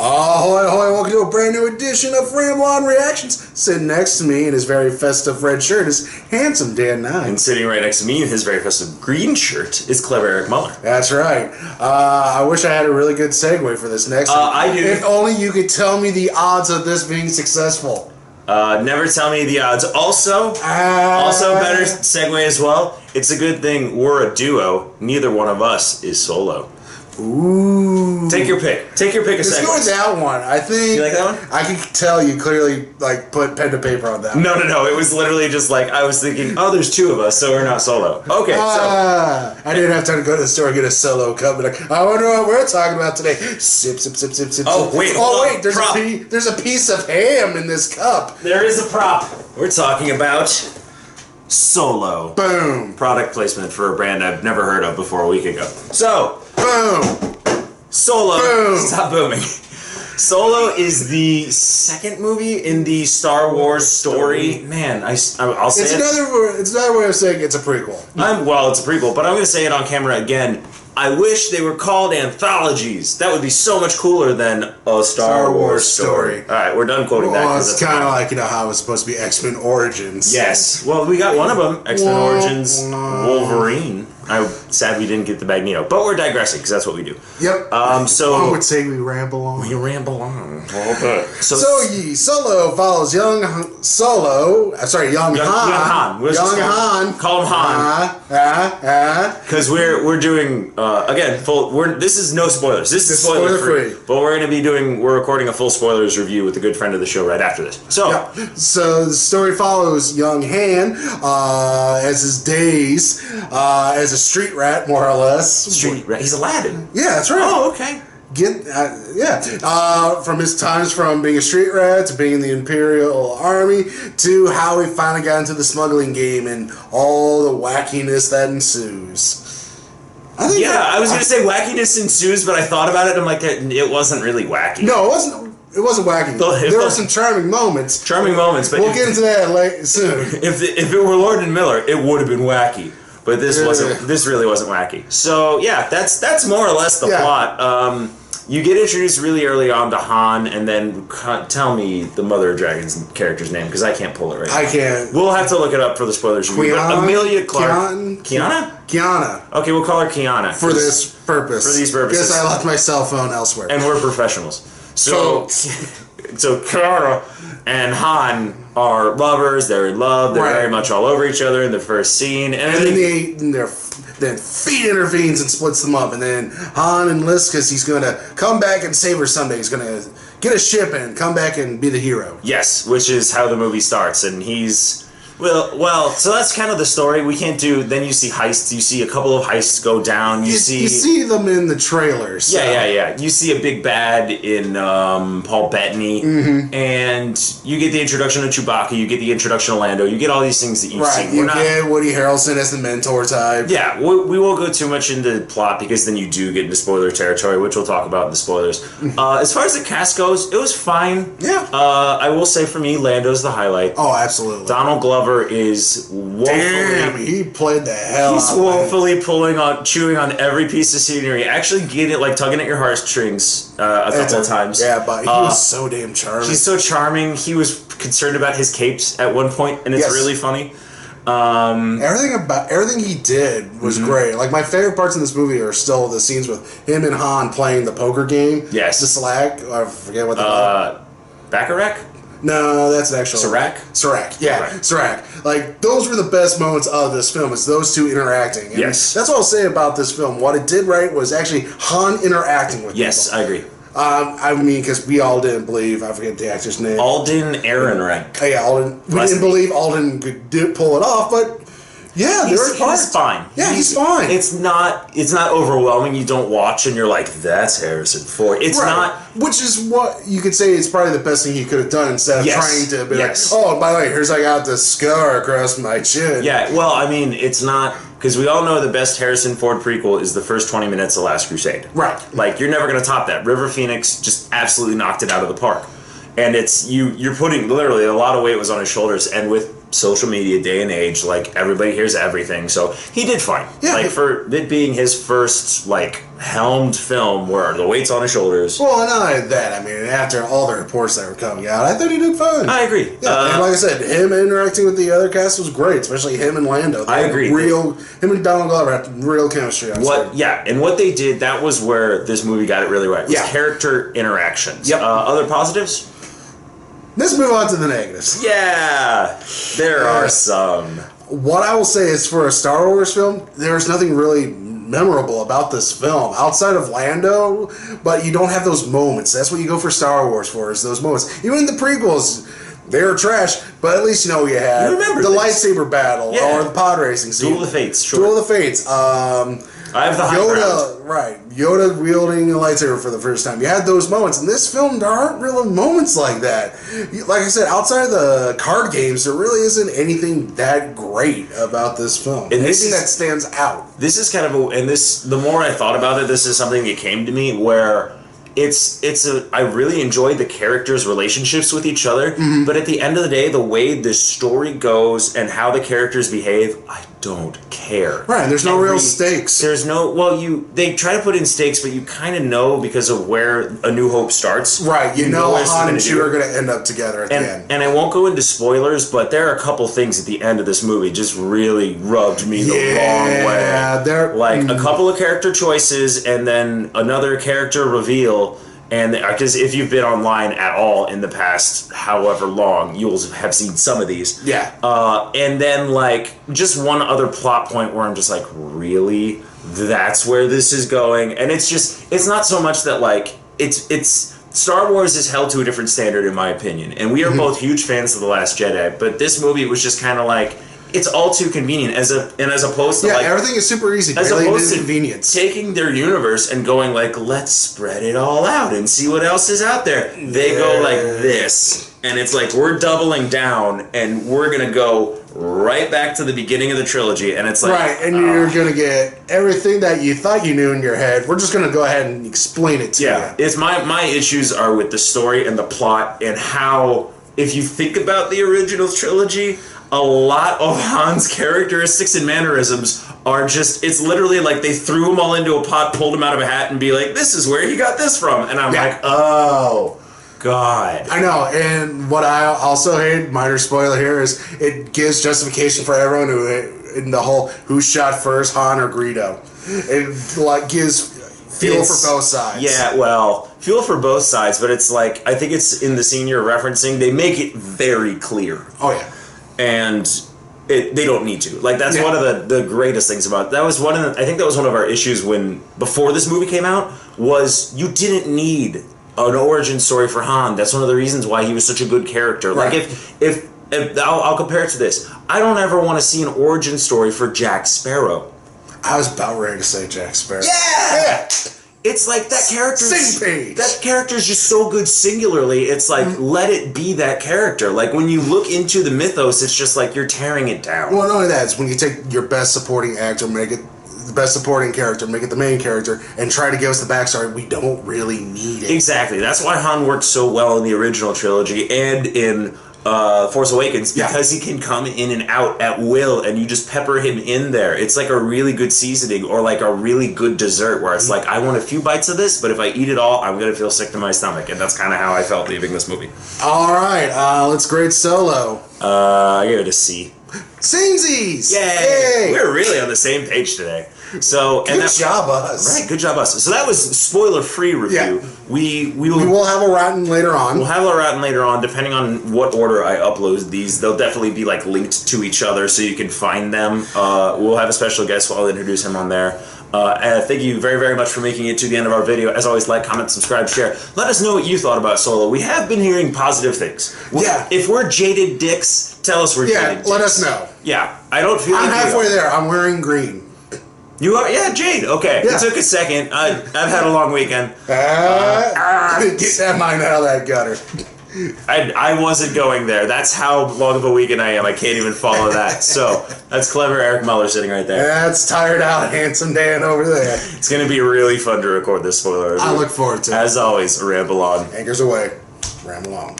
Ahoy, ahoy, welcome to a brand new edition of Ramble on Reactions. Sitting next to me in his very festive red shirt is handsome Dan Nine. And sitting right next to me in his very festive green shirt is clever Eric Muller. That's right. I wish I had a really good segue for this next one. I do. If only you could tell me the odds of this being successful. Never tell me the odds. Also better segue as well. It's a good thing we're a duo. Neither one of us is solo. Ooh. Take your pick. Take your pick of segues. Let's go with that one. I think. You like that one? I can tell you clearly, like, put pen to paper on that. No. It was literally just like, I was thinking, oh, there's two of us, so we're not solo. Okay, I didn't have time to go to the store and get a solo cup. But I wonder what we're talking about today. Sip, sip, sip, sip, sip. Oh, sip. wait. There's a piece of ham in this cup. There is a prop. We're talking about Solo. Boom. Product placement for a brand I've never heard of before a week ago. So, boom. Solo. Boom. Stop booming. Solo is the second movie in the Star Wars story. Man, I'll say It's another way of saying it's a prequel. Well, it's a prequel, but I'm going to say it on camera again. I wish they were called anthologies. That would be so much cooler than a Star Wars story. All right, we're done quoting that. Well, it's kind of like, how it's supposed to be X-Men Origins. Yes. Well, we got one of them, X-Men Origins Wolverine. I'm sad we didn't get the Magneto, but we're digressing because that's what we do. Yep. So I would say we ramble on. We ramble on. Okay. So Solo follows young Han. Young Han. Call him Han. Because we're doing again this is no spoilers. This is spoiler free. But we're recording a full spoilers review with a good friend of the show right after this. So so the story follows young Han as his days as a street rat, more or less. Street rat. He's Aladdin. Yeah, that's right. Oh, okay. From his times from being a street rat to being in the Imperial Army to how he finally got into the smuggling game and all the wackiness that ensues. I was going to say wackiness ensues, but I thought about it and I'm like, it wasn't really wacky. No, it wasn't. It wasn't wacky. There were some charming moments. But we'll get into that soon. If it were Lord and Miller, it would have been wacky. But this wasn't. This really wasn't wacky. So yeah, that's more or less the plot. You get introduced really early on to Han, and then tell me the Mother of Dragon's character's name because I can't pull it right now. I can't. We'll have to look it up for the spoilers review. Amelia Clark. Kiana. Okay, we'll call her Kiana for this purpose. For these purposes. Because I left my cell phone elsewhere. And we're professionals. So Kiana and Han are lovers. They're in love. They're very much all over each other in the first scene, and then Fate intervenes and splits them up, and then Han enlists because he's going to come back and save her someday. He's going to get a ship and come back and be the hero. Yes, which is how the movie starts, and he's so that's kind of the story. We can't do. Then you see heists. You see a couple of heists go down. You see them in the trailers. So. Yeah. You see a big bad in Paul Bettany, and you get the introduction of Chewbacca. You get the introduction of Lando. You get all these things that you've seen. You get Woody Harrelson as the mentor type. Yeah, we won't go too much into plot because then you do get into spoiler territory, which we'll talk about in the spoilers. As far as the cast goes, it was fine. Yeah. I will say for me, Lando's the highlight. Oh, absolutely. Donald Glover is woefully... Damn, he played the hell out of it. He's woefully chewing on every piece of scenery. Actually tugging at your heartstrings a couple of times. Yeah, but he was so damn charming. He's so charming. He was concerned about his capes at one point, and it's really funny. Everything he did was great. Like, my favorite parts in this movie are still the scenes with him and Han playing the poker game. Yes. The Slack. I forget what the Baccarat? No, that's an actual... Sirac? Yeah, Sirac. Like, those were the best moments of this film. It's those two interacting. And yes. That's what I'll say about this film. What it did right was actually Han interacting with Yes, people. I agree. I mean, because we all didn't believe... I forget the actor's name. Alden Ehrenreich. Oh, yeah, Alden. We didn't believe Alden could pull it off, but... Yeah, there were parts. He's fine. Yeah, he's fine. It's not overwhelming. You don't watch and you're like, that's Harrison Ford. It's not. Which is what you could say is probably the best thing he could have done instead of trying to be like, oh, by the way, here's I got this scar across my chin. Yeah, well, I mean, it's not... Because we all know the best Harrison Ford prequel is the first 20 minutes of Last Crusade. Right. Like, you're never going to top that. River Phoenix just absolutely knocked it out of the park. And you're putting, literally, a lot of weight was on his shoulders. And with social media day and age, like everybody hears everything, so he did fine. Yeah. Like for it being his first like helmed film where the weight's on his shoulders. Well, and not only that, I mean, after all the reports that were coming out, I thought he did fine. I agree. Yeah, and like I said, him interacting with the other cast was great, especially him and Lando. I agree. Him and Donald Glover had real chemistry on screen. Yeah, and what they did, that was where this movie got it really right. It was character interactions. Yep. Other positives? Let's move on to the negatives. Yeah, there are some. What I will say is, for a Star Wars film, there's nothing really memorable about this film outside of Lando, but you don't have those moments. That's what you go for Star Wars for, is those moments. Even in the prequels, they were trash, but at least you know you had the lightsaber battle or the pod racing scene. Duel of the Fates, sure. Duel of the Fates. I have the high ground. Right. Yoda wielding a lightsaber for the first time. You had those moments. In this film, there aren't real moments like that. Like I said, outside of the card games, there really isn't anything that great about this film. And anything that stands out. This is kind of the more I thought about it, this is something that came to me where I really enjoyed the characters' relationships with each other, but at the end of the day, the way the story goes and how the characters behave, I don't care. Right, there's no real stakes. There's no, they try to put in stakes, but you kind of know because of where A New Hope starts. Right, you know Han and Chewie are going to end up together at the end. And I won't go into spoilers, but there are a couple things at the end of this movie just really rubbed me the wrong way. Yeah, like a couple of character choices and then another character reveal. And because if you've been online at all in the past however long, you'll have seen some of these. Yeah. And then like just one other plot point where I'm just like, really? That's where this is going? And it's not so much that like it's Star Wars is held to a different standard in my opinion. And we are both huge fans of The Last Jedi, but this movie was just kind of like, it's all too convenient as opposed to like everything is super easy. As opposed to convenience. Taking their universe and going like, let's spread it all out and see what else is out there. They go like this, and it's like we're doubling down, and we're gonna go right back to the beginning of the trilogy, and it's like and you're gonna get everything that you thought you knew in your head. We're just gonna go ahead and explain it to you. It's my issues are with the story and the plot and how, if you think about the original trilogy, a lot of Han's characteristics and mannerisms are just, it's literally like they threw them all into a pot, pulled them out of a hat, and be like, this is where he got this from. And I'm like, oh, God. I know, and what I also hate, minor spoiler here, is it gives justification for everyone who, in the whole, who shot first, Han or Greedo. It like gives fuel for both sides. Yeah, well, fuel for both sides, but it's like, I think it's in the scene you're referencing, they make it very clear. Oh, yeah. And they don't need to. Like, that's one of the greatest things about it. That was I think that was one of our issues before this movie came out, was you didn't need an origin story for Han. That's one of the reasons why he was such a good character. Right. Like, if I'll compare it to this. I don't ever want to see an origin story for Jack Sparrow. I was about ready to say Jack Sparrow. Yeah! It's like that character's just so good singularly. It's like, let it be that character. Like, when you look into the mythos, it's just like you're tearing it down. Well, not only that, it's when you take your best supporting actor, make it the best supporting character, make it the main character, and try to give us the backstory. We don't really need it. Exactly. That's why Han worked so well in the original trilogy and in Force Awakens, because he can come in and out at will, and you just pepper him in there. It's like a really good seasoning, or like a really good dessert, where it's like, I want a few bites of this, but if I eat it all, I'm gonna feel sick to my stomach, and that's kind of how I felt leaving this movie. All right, let's grade Solo. I gave it a C. Samesies! Yay! We're really on the same page today. So good job us. Right, good job us. So that was spoiler-free review. Yeah. We will have a rotten later on. We'll have a rotten later on, depending on what order I upload these. They'll definitely be like linked to each other, so you can find them. We'll have a special guest, so I'll introduce him on there. And thank you very, very much for making it to the end of our video. As always, like, comment, subscribe, share. Let us know what you thought about Solo. We have been hearing positive things. Yeah. If we're jaded dicks, tell us we're jaded dicks. Yeah, let us know. Yeah, I don't feel I'm halfway there. I'm wearing green. You are? Yeah, Jade. Okay. Yeah. It took a second. I've had a long weekend. Get that mind out of that gutter. I wasn't going there. That's how long of a weekend I am. I can't even follow that. So, that's clever Eric Muller sitting right there. That's tired out handsome Dan over there. It's going to be really fun to record this spoiler review. I look forward to it. As always, ramble on. Anchors away. Ramble on.